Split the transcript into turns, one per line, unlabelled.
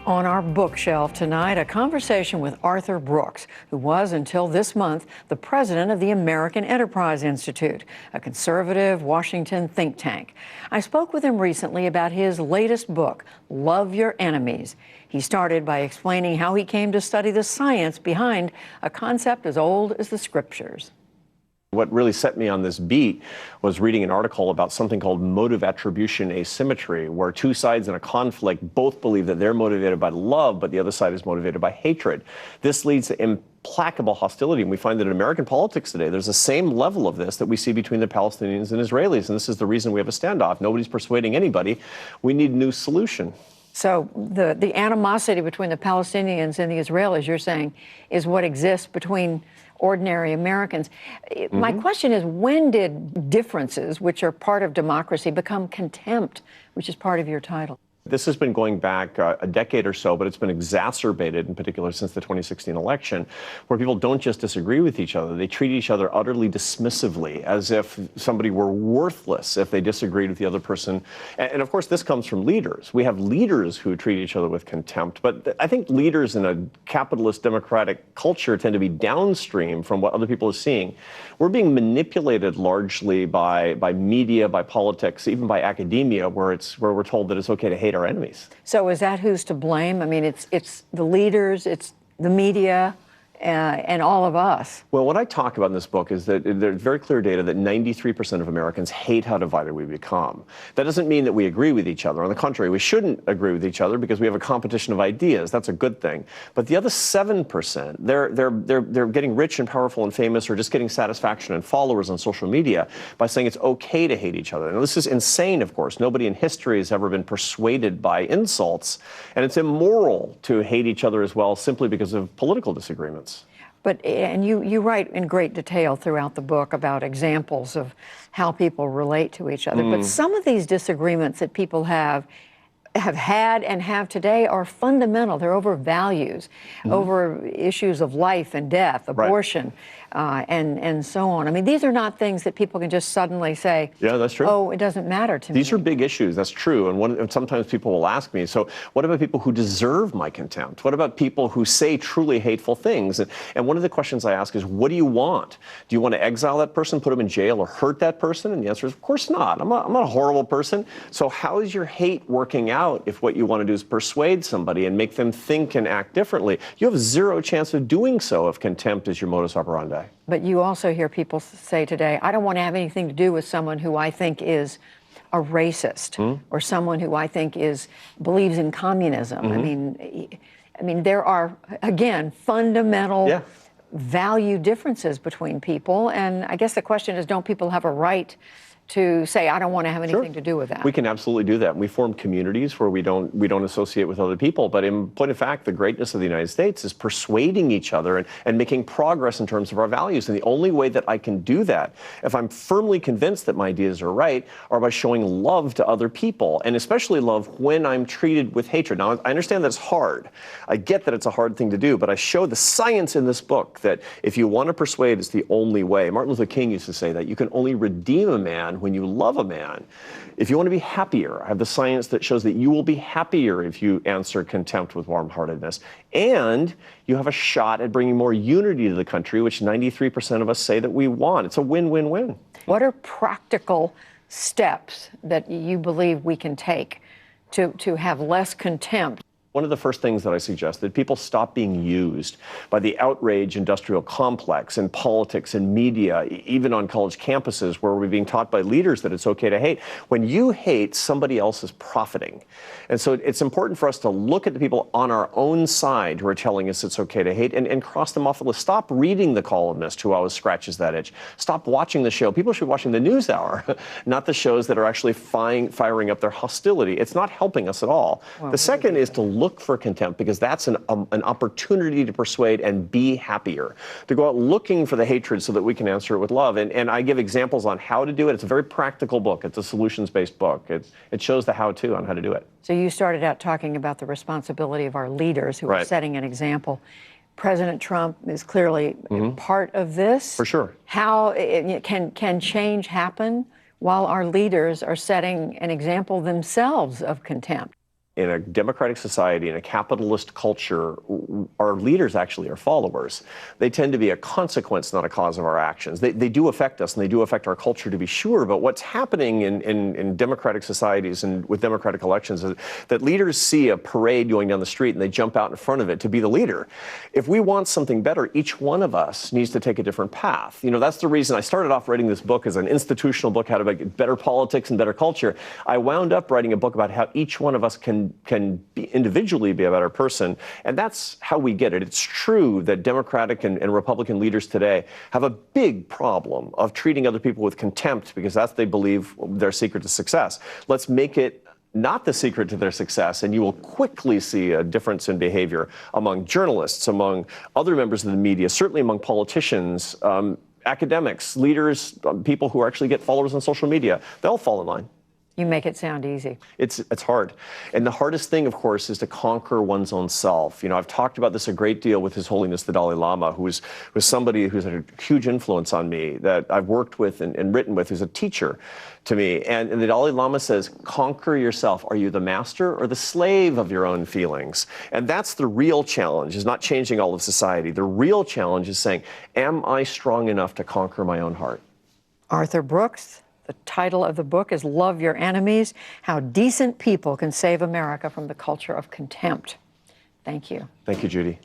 On our bookshelf tonight, a conversation with Arthur Brooks, who was, until this month, the president of the American Enterprise Institute, a conservative Washington think tank. I spoke with him recently about his latest book, Love Your Enemies. He started by explaining how he came to study the science behind a concept as old as the scriptures.
What really set me on this beat was reading an article about something called motive attribution asymmetry, where two sides in a conflict both believe that they're motivated by love, but the other side is motivated by hatred. This leads to implacable hostility, and we find that in American politics today, there's the same level of this that we see between the Palestinians and Israelis, and this is the reason we have a standoff. Nobody's persuading anybody. We need a new solution.
So the animosity between the Palestinians and the Israelis, you're saying, is what exists between ordinary Americans. My question is, when did differences, which are part of democracy, become contempt, which is part of your title?
This has been going back a decade or so, but it's been exacerbated, in particular since the 2016 election, where people don't just disagree with each other. They treat each other utterly dismissively, as if somebody were worthless if they disagreed with the other person. And of course, this comes from leaders. We have leaders who treat each other with contempt, but I think leaders in a capitalist democratic culture tend to be downstream from what other people are seeing. We're being manipulated largely by media, by politics, even by academia, where we're told that it's okay to hate our enemies.
So is that who's to blame? I mean, it's the leaders, it's the media, and all of us.
Well, what I talk about in this book is that there's very clear data that 93% of Americans hate how divided we become. That doesn't mean that we agree with each other. On the contrary, we shouldn't agree with each other because we have a competition of ideas. That's a good thing. But the other 7%, they're getting rich and powerful and famous, or just getting satisfaction and followers on social media by saying it's okay to hate each other. Now, this is insane, of course. Nobody in history has ever been persuaded by insults, and it's immoral to hate each other as well simply because of political disagreements.
But, and you write in great detail throughout the book about examples of how people relate to each other. But some of these disagreements that people have had and have today are fundamental. They're over values, over issues of life and death, abortion, and so on. I mean, these are not things that people can just suddenly say,
yeah, that's true.
Oh, it doesn't matter to me.
These are big issues, that's true. And sometimes people will ask me, so what about people who deserve my contempt? What about people who say truly hateful things? And one of the questions I ask is, what do you want? Do you want to exile that person, put them in jail, or hurt that person? And the answer is, of course not. I'm not a horrible person. So how is your hate working out if what you want to do is persuade somebody and make them think and act differently? You have zero chance of doing so if contempt is your modus operandi.
But you also hear people say today, I don't want to have anything to do with someone who I think is a racist or someone who I think believes in communism. I mean, there are, again, fundamental value differences between people. And I guess the question is, don't people have a right to say, I don't want to have anything to do with that?
We can absolutely do that. We form communities where we don't associate with other people. But in point of fact, the greatness of the United States is persuading each other and making progress in terms of our values. And the only way that I can do that, if I'm firmly convinced that my ideas are right, are by showing love to other people, and especially love when I'm treated with hatred. Now, I understand that's hard. I get that it's a hard thing to do, but I show the science in this book that if you want to persuade, it's the only way. Martin Luther King used to say that you can only redeem a man when you love a man. If you want to be happier, I have the science that shows that you will be happier if you answer contempt with warm-heartedness. And you have a shot at bringing more unity to the country, which 93% of us say that we want. It's a win-win-win.
What are practical steps that you believe we can take to have less contempt?
One of the first things that I suggested, people stop being used by the outrage industrial complex and politics and media, even on college campuses where we're being taught by leaders that it's okay to hate. When you hate, somebody else is profiting. And so it's important for us to look at the people on our own side who are telling us it's okay to hate and cross them off the list. Stop reading the columnist who always scratches that itch. Stop watching the show. People should be watching the news hour, not the shows that are actually firing up their hostility. It's not helping us at all. Well, the second is to look for contempt, because that's an opportunity to persuade and be happier, to go out looking for the hatred so that we can answer it with love. And I give examples on how to do it. It's a very practical book. It's a solutions-based book. It shows the how-to on how to do it.
So you started out talking about the responsibility of our leaders who are setting an example. President Trump is clearly part of this.
For sure.
How can change happen while our leaders are setting an example themselves of contempt?
in a democratic society, in a capitalist culture, our leaders actually are followers. They tend to be a consequence, not a cause of our actions. They do affect us, and they do affect our culture, to be sure, but what's happening in democratic societies and with democratic elections is that leaders see a parade going down the street and they jump out in front of it to be the leader. If we want something better, each one of us needs to take a different path. You know, that's the reason I started off writing this book as an institutional book, how to make better politics and better culture. I wound up writing a book about how each one of us can individually be a better person, and that's how we get it. It's true that Democratic and Republican leaders today have a big problem of treating other people with contempt because that's, they believe, their secret to success. Let's make it not the secret to their success, and you will quickly see a difference in behavior among journalists, among other members of the media, certainly among politicians, academics, leaders, people who actually get followers on social media. They'll fall in line.
You make it sound easy.
It's hard. And the hardest thing, of course, is to conquer one's own self. You know, I've talked about this a great deal with His Holiness the Dalai Lama, who was somebody who's had a huge influence on me, that I've worked with and written with, who's a teacher to me. And the Dalai Lama says, conquer yourself. Are you the master or the slave of your own feelings? And that's the real challenge, is not changing all of society. The real challenge is saying, am I strong enough to conquer my own heart?
Arthur Brooks. The title of the book is Love Your Enemies: How Decent People Can Save America from the Culture of Contempt. Thank you.
Thank you, Judy.